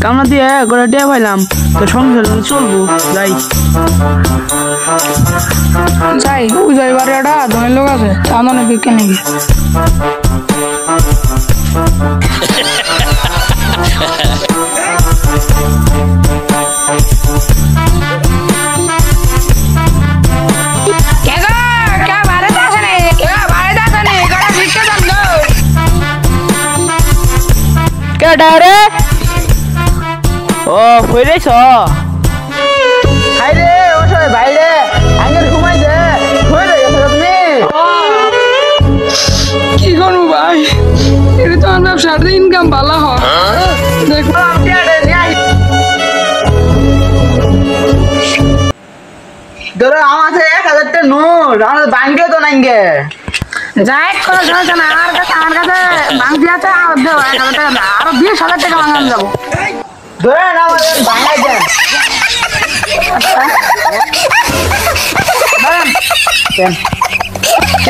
কামনা দিয়ে গোটা টিয়া পাইলাম তো সংসার চলবো যাই যাই ওই যাই বাড়িটা ধনের লোক আছে চাঁদনে বিকে নাকি রে ও ফিরেছ হাই রে ও সবাই বাইরে আগে ঘুমাই দে হয়ে গেছে তুমি কি করবো ভাই এটা তো আমার ব্যবসার ইনকাম ভালো হয় দেখো ধরো আমার 1000 টা নোট আমার ব্যাংকে তো নাই গে যাই কোনো সমস্যা না আমার কাছে বাংতি আছে আর দেবো 1000 টাকা না আরো 20,000 টাকা মাঙ্গান যাবো ধরে না আমাদের ভাঙাই দেন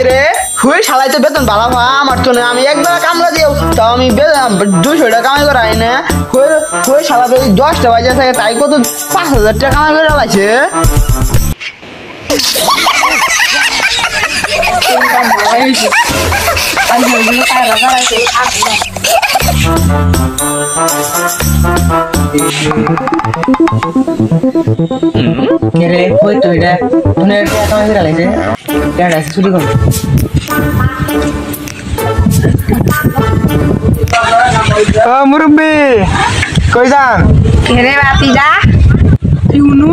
রে হুই শালাইতে বেতন ভালো হয় আমার তো না আমি একবার কামলা দিও তাও আমি 200 টাকা কামাই করাই না হুই শালা 10টা বাজে থাকে তাই কত 5,000 টাকা কামাই করে লাইছে রে কই তো এটা তুমি এটা কামাই করে লাইছে এটা চুরি কর ও মুরব্বি কই যান রে বাতিদা ইউনু